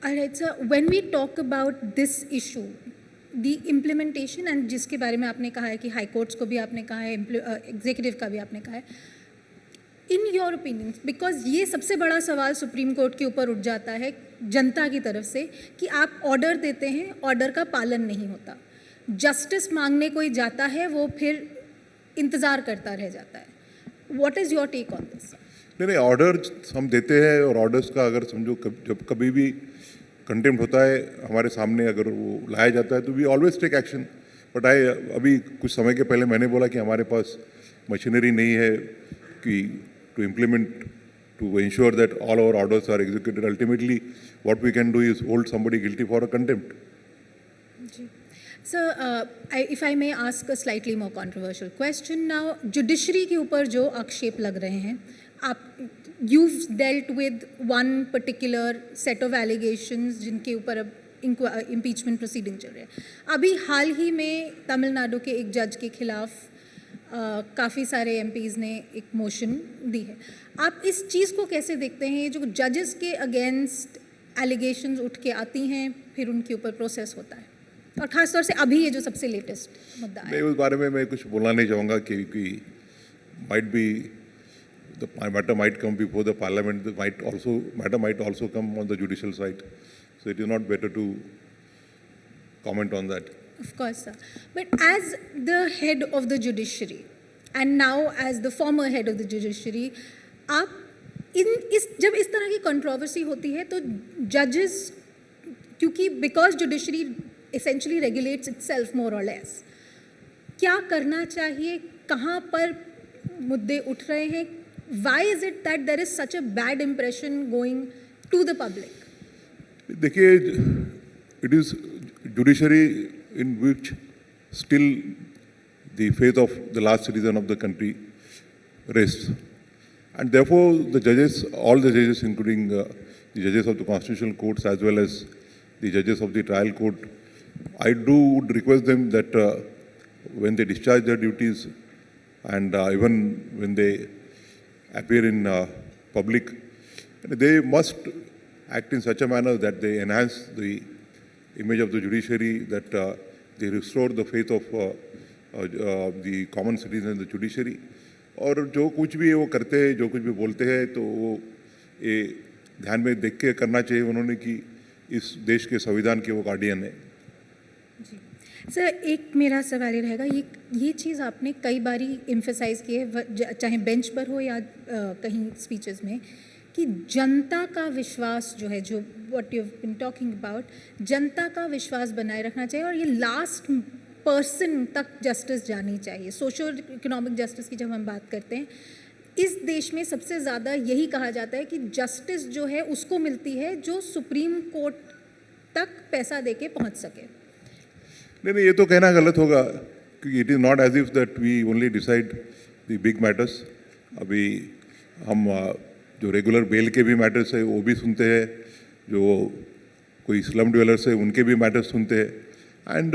Alright, so when we talk about this issue, the implementation and जिसके बारे में आपने कहा है कि हाई कोर्ट्स को भी आपने कहा है, एग्जीक्यूटिव का भी आपने कहा है, इन योर ओपिनियन, बिकॉज ये सबसे बड़ा सवाल सुप्रीम कोर्ट के ऊपर उठ जाता है जनता की तरफ से कि आप ऑर्डर देते हैं, ऑर्डर का पालन नहीं होता, जस्टिस मांगने कोई जाता है वो फिर इंतज़ार करता रह जाता है. What is your take on this? नहीं, ऑर्डर हम देते हैं और ऑर्डर्स का अगर समझो जब कभी भी कंटेम्प्ट होता है हमारे सामने अगर वो लाया जाता है तो we always take action. But अभी कुछ समय के पहले मैंने बोला कि हमारे पास मशीनरी नहीं है कि to implement, to ensure that all our orders are executed. Ultimately what we can do is hold somebody guilty for a contempt. Sir, if I may ask a slightly more controversial question now, judiciary के ऊपर जो आक्षेप लग रहे हैं, आप you've dealt with one particular set of allegations जिनके ऊपर अब impeachment proceeding चल रहे हैं. अभी हाल ही में तमिलनाडु के एक जज के खिलाफ काफ़ी सारे MPs ने एक मोशन दी है. आप इस चीज़ को कैसे देखते हैं, जो जजेस के अगेंस्ट एलिगेशंस उठ के आती हैं फिर उनके ऊपर प्रोसेस होता है, और खासतौर से अभी ये जो सबसे लेटेस्ट मुद्दा है? मैं उस बारे में मैं कुछ बोलना नहीं चाहूँगा क्योंकि might be the matter might come before the parliament, matter might also come on the judicial side, so it is not better to comment on that. Of course, sir. But as the head of the judiciary and now as the former head of the judiciary, आप जब इस तरह की controversy होती है तो जजेस, क्योंकि because judiciary essentially regulates itself more or less, क्या करना चाहिए, कहाँ पर मुद्दे उठ रहे हैं, why is it that there is such a bad impression going to the public? देखिए, it is judiciary in which still the faith of the last citizen of the country rests, and therefore the judges, all the judges including the judges of the constitutional courts as well as the judges of the trial court, I would request them that when they discharge their duties and even when they appear in public, they must act in such a manner that they enhance the image of the judiciary, that they restore the faith of the common citizen in the judiciary. और जो कुछ भी वो करते हैं, जो कुछ भी बोलते हैं, तो वो ये ध्यान में देख के करना चाहिए उन्होंने कि इस देश के संविधान के वो गार्डियन है. जी सर, एक मेरा सवाल ये रहेगा, ये चीज़ आपने कई बारी एम्फेसाइज की है, चाहे बेंच पर हो या कहीं स्पीचेस में, कि जनता का विश्वास जो है, जो what you have been talking about, जनता का विश्वास बनाए रखना चाहिए और ये लास्ट पर्सन तक जस्टिस जानी चाहिए. सोशो इकोनॉमिक जस्टिस की जब हम बात करते हैं, इस देश में सबसे ज़्यादा यही कहा जाता है कि जस्टिस जो है उसको मिलती है जो सुप्रीम कोर्ट तक पैसा दे के पहुँच सके. नहीं, ये तो कहना गलत होगा क्योंकि it is not as if that we only decide the big matters. अभी हम जो रेगुलर बेल के भी मैटर्स है वो भी सुनते हैं, जो कोई स्लम ड्वेलर्स है उनके भी मैटर्स सुनते हैं, and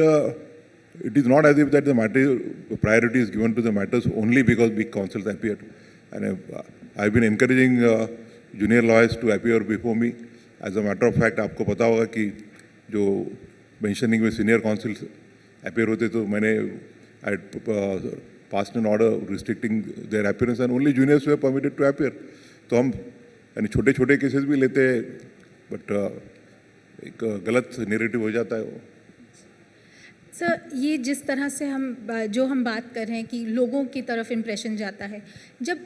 it is not as if that the matter priority is given to the matters only because big counsels appear. And I have been encouraging junior lawyers to appear before me. As a matter of fact आपको पता होगा कि जो mentioning में senior councils appear होते तो मैंने passed an order restricting their appearance and only juniors were permitted to appear. तो हम यानी छोटे छोटे केसेस भी लेते हैं, बट एक गलत नेरेटिव हो जाता है वो. सर, ये जिस तरह से हम बात कर रहे हैं कि लोगों की तरफ इम्प्रेशन जाता है, जब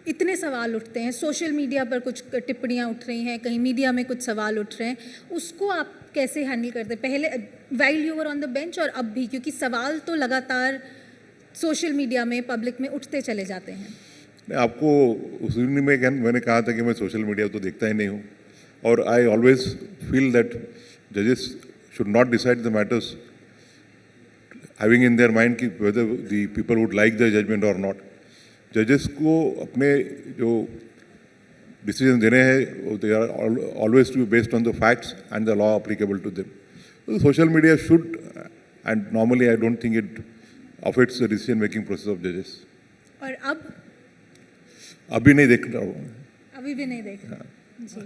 इतने सवाल उठते हैं, सोशल मीडिया पर कुछ टिप्पणियाँ उठ रही हैं, कहीं मीडिया में कुछ सवाल उठ रहे हैं, उसको आप कैसे हैंडल करते हैं, पहले while you were on the bench और अब भी, क्योंकि सवाल तो लगातार सोशल मीडिया में पब्लिक में उठते चले जाते हैं? आपको उस दिन में मैंने कहा था कि मैं सोशल मीडिया तो देखता ही नहीं हूँ, और आई ऑलवेज फील दैट जजेस should not decide the matters having in their mind कि whether the people would like the judgment और नॉट. जजेस को अपने जो डिसीजन देने हैं they are always to be based on the facts and the law applicable to them. Social media should, and normally I don't think it affects the decision making process of जजेस. और अभी नहीं देख रहा हूँ. अभी भी नहीं देख रहा. जी.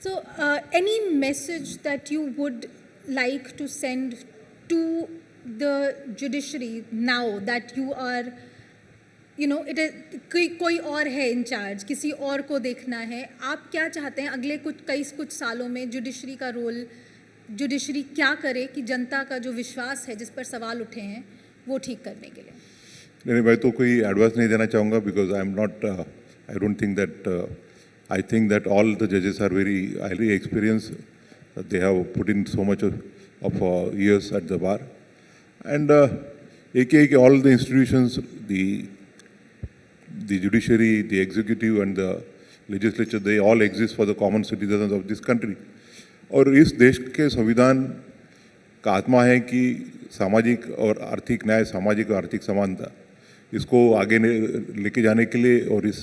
So, any message that you would like to send to the judiciary now that you are, you know, it is कोई और है in charge, किसी और को देखना है, आप क्या चाहते हैं अगले कुछ सालों में जुडिशरी का रोल, जुडिशरी क्या करे कि जनता का जो विश्वास है जिस पर सवाल उठे हैं वो ठीक करने के लिए? नहीं, मैं तो कोई एडवाइस नहीं देना चाहूँगा because I am not, I don't think that, I think that all the जजेस are very highly experience, they have put in so much of years at the bar, and AKA all the institutions, the judiciary, the executive and the legislature, they all exist for the common citizens of this country. और इस देश के संविधान का आत्मा है कि सामाजिक और आर्थिक न्याय, सामाजिक और आर्थिक समानता, इसको आगे लेके जाने के लिए, और इस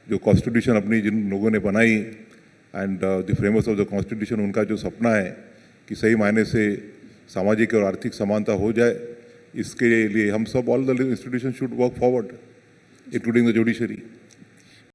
जो कॉन्स्टिट्यूशन अपनी जिन लोगों ने बनाई and the framers of the constitution, उनका जो सपना है कि सही मायने से सामाजिक और आर्थिक समानता हो जाए, इसके लिए हम सब, all the institution should work forward including the judiciary.